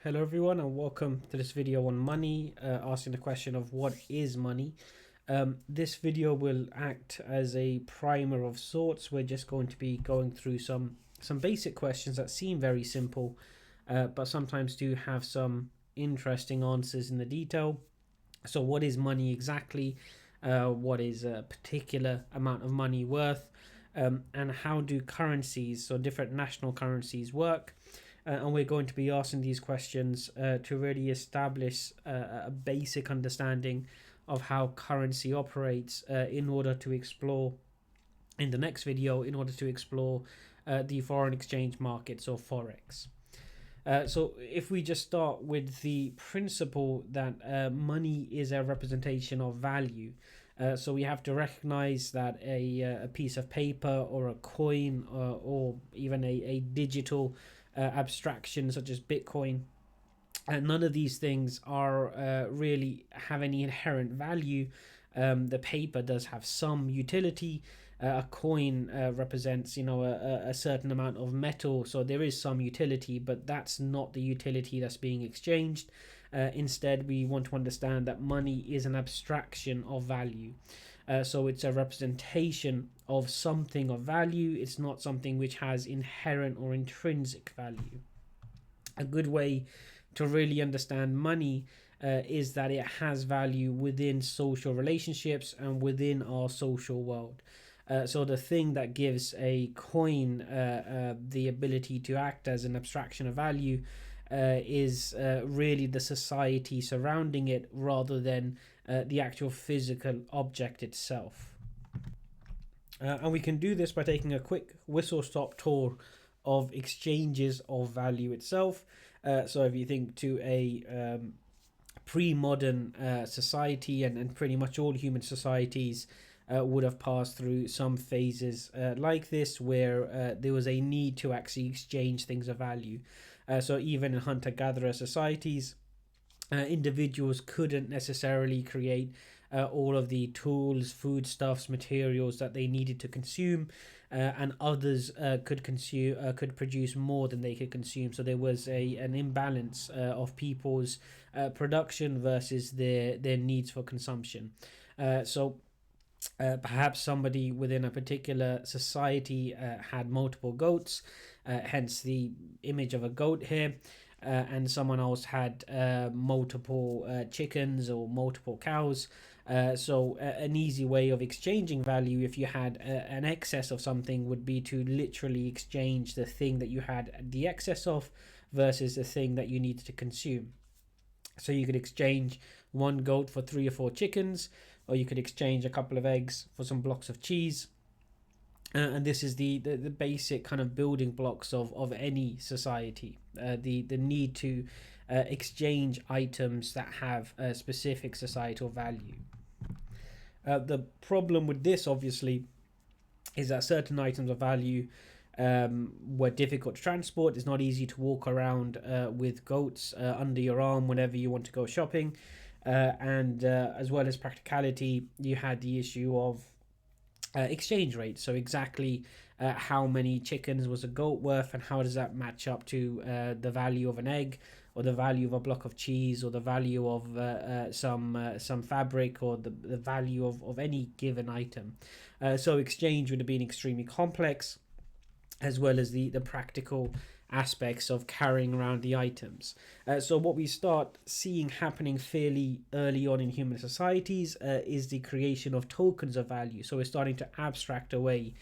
Hello everyone and welcome to this video on money, asking the question of what is money. This video will act as a primer of sorts. We're just going to be going through some basic questions that seem very simple, but sometimes do have some interesting answers in the detail. So what is money exactly? What is a particular amount of money worth? And how do currencies, so different national currencies, work? And we're going to be asking these questions to really establish a basic understanding of how currency operates in order to explore in the next video, in order to explore the foreign exchange markets or forex. So if we just start with the principle that money is a representation of value, so we have to recognize that a piece of paper or a coin or even a digital abstraction such as Bitcoin, none of these things are really have any inherent value. The paper does have some utility. A coin represents, a certain amount of metal, so there is some utility, but that's not the utility that's being exchanged. Instead, we want to understand that money is an abstraction of value. So it's a representation of something of value. It's not something which has inherent or intrinsic value. A good way to really understand money is that it has value within social relationships and within our social world. So the thing that gives a coin the ability to act as an abstraction of value is really the society surrounding it rather than the actual physical object itself. And we can do this by taking a quick whistle-stop tour of exchanges of value itself. So if you think to a pre-modern society, and pretty much all human societies would have passed through some phases like this, where there was a need to actually exchange things of value. So even in hunter-gatherer societies, individuals couldn't necessarily create all of the tools, foodstuffs, materials that they needed to consume, and others could produce more than they could consume. So there was an imbalance of people's production versus their needs for consumption. Perhaps somebody within a particular society had multiple goats, hence the image of a goat here, and someone else had multiple chickens or multiple cows. So an easy way of exchanging value, if you had an excess of something, would be to literally exchange the thing that you had the excess of versus the thing that you needed to consume. So you could exchange one goat for 3 or 4 chickens, or you could exchange a couple of eggs for some blocks of cheese. And this is the basic kind of building blocks of any society. The need to exchange items that have a specific societal value. The problem with this, obviously, is that certain items of value were difficult to transport. It's not easy to walk around with goats under your arm whenever you want to go shopping. And as well as practicality, you had the issue of exchange rate. So exactly how many chickens was a goat worth, and how does that match up to the value of an egg, or the value of a block of cheese, or the value of some fabric, or the value of any given item. So exchange would have been extremely complex, as well as the practical aspects of carrying around the items. So what we start seeing happening fairly early on in human societies is the creation of tokens of value. So we're starting to abstract away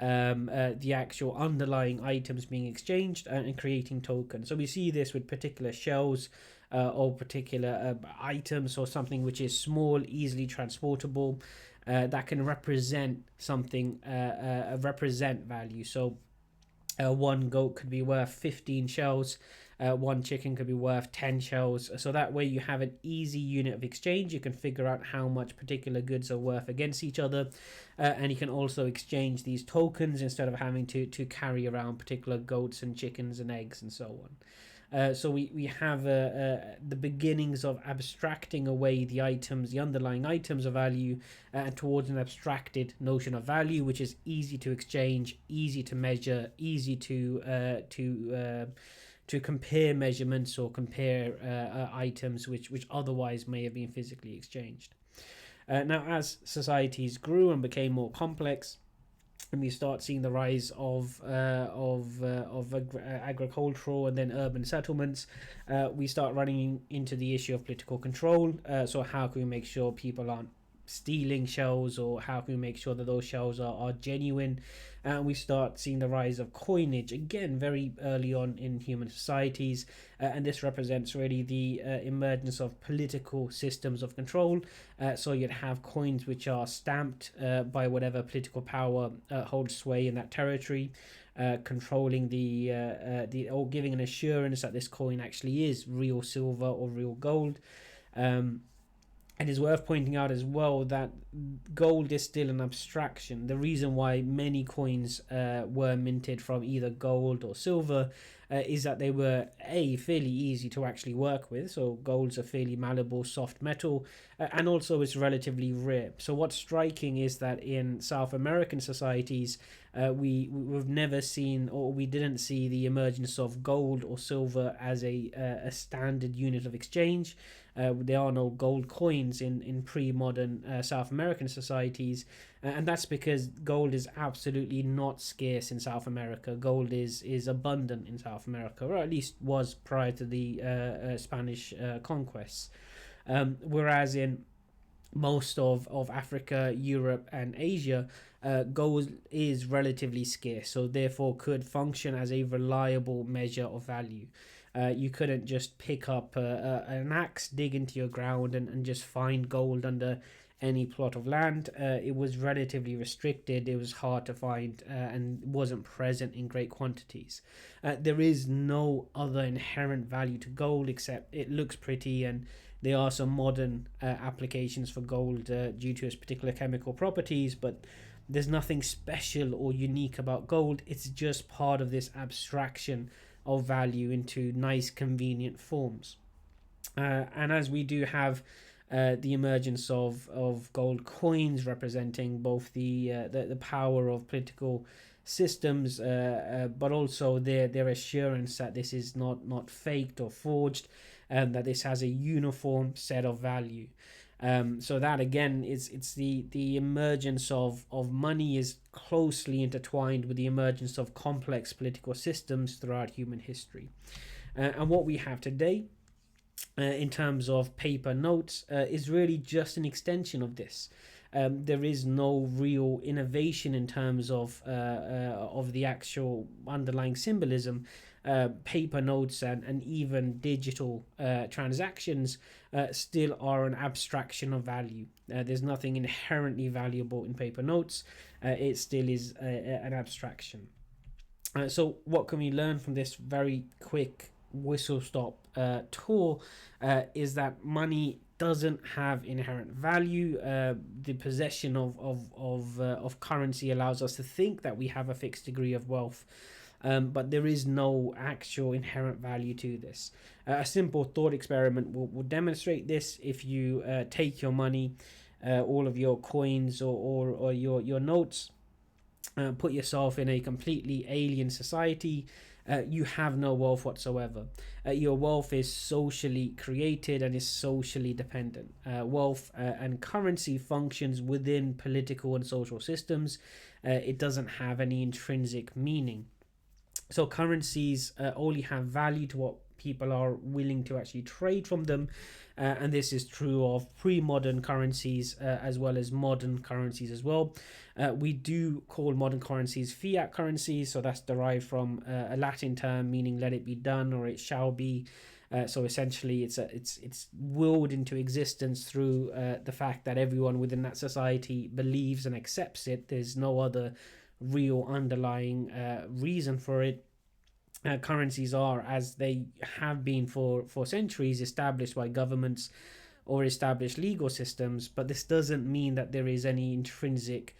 the actual underlying items being exchanged and creating tokens. So we see this with particular shells or particular items, or something which is small, easily transportable, that can represent something, represent value. So one goat could be worth 15 shells, one chicken could be worth 10 shells. So that way you have an easy unit of exchange. You can figure out how much particular goods are worth against each other, and you can also exchange these tokens instead of having to carry around particular goats and chickens and eggs and so on. So we have the beginnings of abstracting away the items, the underlying items of value, towards an abstracted notion of value, which is easy to exchange, easy to measure, easy to compare measurements or compare items which otherwise may have been physically exchanged. Now, as societies grew and became more complex, and we start seeing the rise of agricultural and then urban settlements, we start running into the issue of political control. So how can we make sure people aren't stealing shells, or how can we make sure that those shells are genuine? And we start seeing the rise of coinage again very early on in human societies, and this represents really the emergence of political systems of control. So you'd have coins which are stamped by whatever political power holds sway in that territory, controlling the or giving an assurance that this coin actually is real silver or real gold. It is worth pointing out as well that gold is still an abstraction. The reason why many coins were minted from either gold or silver is that they were fairly easy to actually work with. So gold's a fairly malleable, soft metal, and also it's relatively rare. So what's striking is that in South American societies, we've never seen, or we didn't see, the emergence of gold or silver as a standard unit of exchange. There are no gold coins in pre-modern South American societies, and that's because gold is absolutely not scarce in South America. Gold is abundant in South America, or at least was prior to the Spanish conquests. Whereas in most of Africa, Europe, and Asia, gold is relatively scarce, so therefore could function as a reliable measure of value. You couldn't just pick up an axe, dig into your ground, and just find gold under any plot of land. It was relatively restricted, it was hard to find, and wasn't present in great quantities. There is no other inherent value to gold except it looks pretty, and there are some modern applications for gold due to its particular chemical properties, but there's nothing special or unique about gold. It's just part of this abstraction of value into nice, convenient forms. And as we do have the emergence of gold coins representing both the power of political systems, but also their assurance that this is not faked or forged, and that this has a uniform set of value. So that again it's the emergence of money is closely intertwined with the emergence of complex political systems throughout human history. And what we have today in terms of paper notes is really just an extension of this. There is no real innovation in terms of the actual underlying symbolism. Paper notes and even digital transactions still are an abstraction of value. There's nothing inherently valuable in paper notes. It still is an abstraction. So what can we learn from this very quick whistle stop tour is that money doesn't have inherent value. The possession of currency allows us to think that we have a fixed degree of wealth, but there is no actual inherent value to this. A simple thought experiment will demonstrate this. If you take your money, all of your coins or your notes, put yourself in a completely alien society, you have no wealth whatsoever. Your wealth is socially created and is socially dependent. Wealth and currency functions within political and social systems. It doesn't have any intrinsic meaning. So currencies only have value to what people are willing to actually trade from them, and this is true of pre-modern currencies as well as modern currencies as well. We do call modern currencies fiat currencies, so that's derived from a Latin term meaning "let it be done" or "it shall be." So essentially, it's willed into existence through the fact that everyone within that society believes and accepts it. There's no other real underlying reason for it. Currencies are, as they have been for centuries, established by governments or established legal systems, but this doesn't mean that there is any intrinsic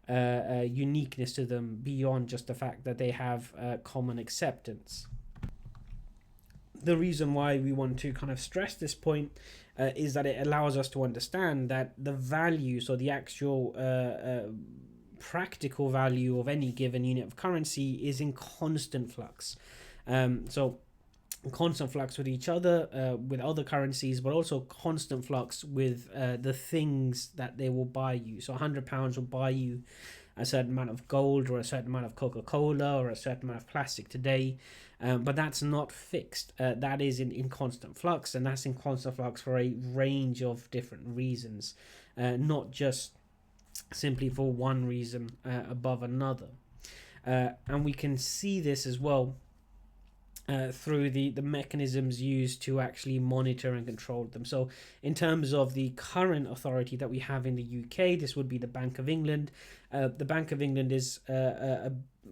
uniqueness to them beyond just the fact that they have common acceptance. The reason why we want to kind of stress this point is that it allows us to understand that the value, so the actual practical value of any given unit of currency, is in constant flux. So constant flux with each other, with other currencies, but also constant flux with the things that they will buy you. So £100 will buy you a certain amount of gold, or a certain amount of Coca-Cola, or a certain amount of plastic today, but that's not fixed. That is in constant flux, and that's in constant flux for a range of different reasons, not just simply for one reason above another. And we can see this as well through the mechanisms used to actually monitor and control them. So in terms of the current authority that we have in the UK, this would be the Bank of England. The Bank of England is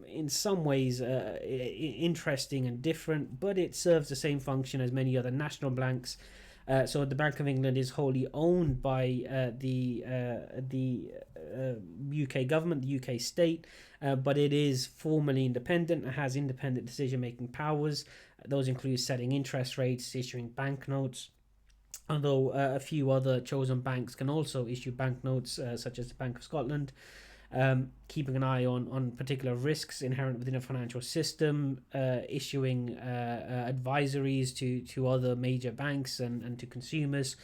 in some ways interesting and different, but it serves the same function as many other national banks. So the Bank of England is wholly owned by the UK government, the UK state, but it is formally independent and has independent decision-making powers. Those include setting interest rates, issuing banknotes, although a few other chosen banks can also issue banknotes, such as the Bank of Scotland. Keeping an eye on particular risks inherent within a financial system, issuing advisories to other major banks and to consumers.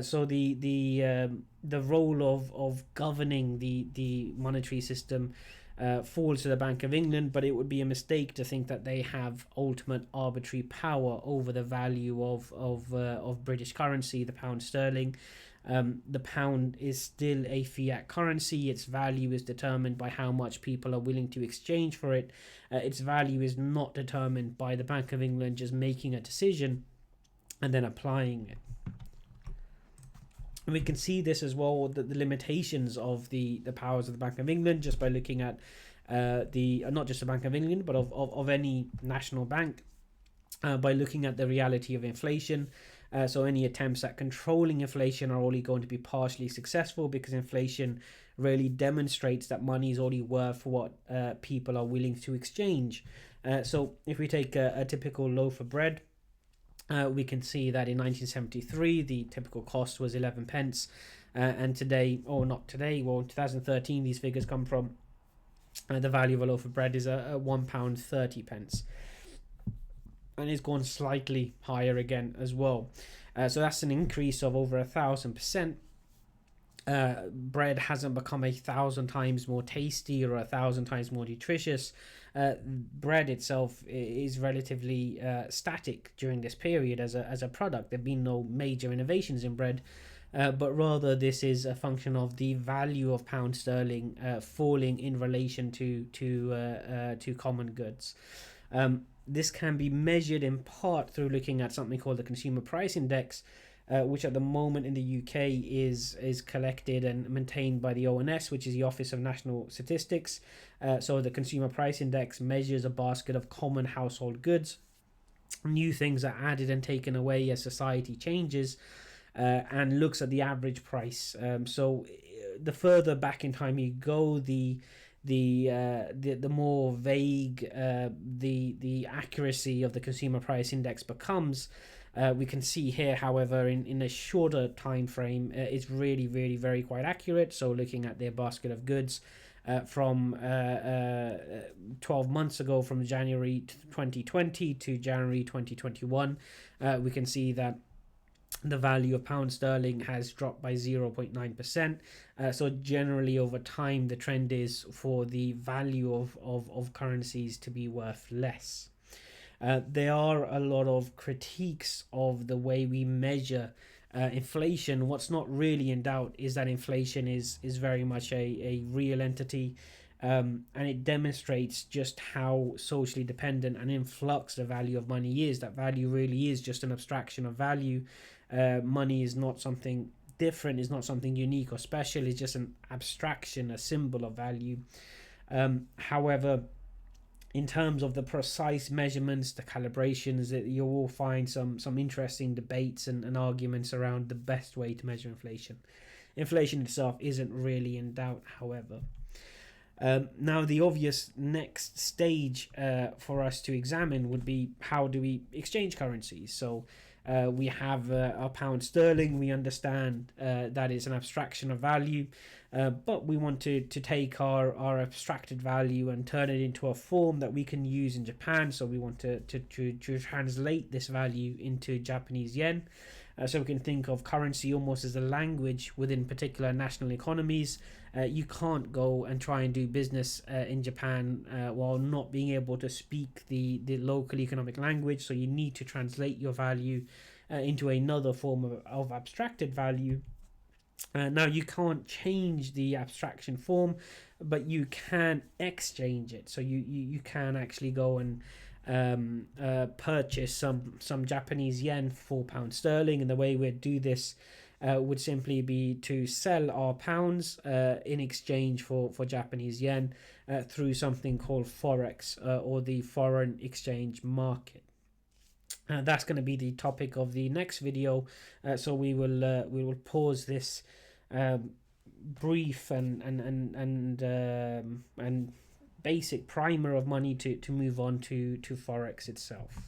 So the role of governing the monetary system falls to the Bank of England, but it would be a mistake to think that they have ultimate arbitrary power over the value of British currency, the pound sterling. The pound is still a fiat currency. Its value is determined by how much people are willing to exchange for it. Its value is not determined by the Bank of England just making a decision and then applying it. And we can see this as well, the limitations of the powers of the Bank of England, just by looking at not just the Bank of England, but of any national bank, by looking at the reality of inflation. So any attempts at controlling inflation are only going to be partially successful, because inflation really demonstrates that money is only worth what people are willing to exchange. So if we take a typical loaf of bread, we can see that in 1973 the typical cost was 11 pence, and today, or not today, well in 2013 these figures come from, the value of a loaf of bread is £1.30, and it's gone slightly higher again as well. So that's an increase of over 1,000%. Bread hasn't become 1,000 times more tasty or 1,000 times more nutritious. Bread itself is relatively static during this period as a product. There have been no major innovations in bread, but rather this is a function of the value of pound sterling falling in relation to common goods. This can be measured in part through looking at something called the Consumer Price Index, which at the moment in the UK is collected and maintained by the ONS, which is the Office of National Statistics. So the Consumer Price Index measures a basket of common household goods. New things are added and taken away as society changes, and looks at the average price. So the further back in time you go, the more vague the accuracy of the Consumer Price Index becomes. We can see here, however, in a shorter time frame, it's really very quite accurate. So looking at their basket of goods from 12 months ago, from January 2020 to January 2021, we can see that the value of pound sterling has dropped by 0.9%. So generally over time, the trend is for the value of currencies to be worth less. There are a lot of critiques of the way we measure inflation. What's not really in doubt is that inflation is very much a real entity, and it demonstrates just how socially dependent and in flux the value of money is. That value really is just an abstraction of value. Money is not something different, is not something unique or special, it's just an abstraction, a symbol of value. However, in terms of the precise measurements, the calibrations, you will find some interesting debates and arguments around the best way to measure inflation. Inflation itself isn't really in doubt, however. Now, the obvious next stage for us to examine would be, how do we exchange currencies? So we have our pound sterling. We understand that it's an abstraction of value. but we want to take our abstracted value and turn it into a form that we can use in Japan. So we want to translate this value into Japanese yen. So we can think of currency almost as a language within particular national economies. You can't go and try and do business in Japan while not being able to speak the local economic language. So you need to translate your value into another form of abstracted value. Now you can't change the abstraction form, but you can exchange it. So you can actually go and purchase some Japanese yen for £4, and the way we'd do this would simply be to sell our pounds in exchange for Japanese yen through something called forex or the foreign exchange market. That's going to be the topic of the next video, so we will pause this brief and basic primer of money to move on to forex itself.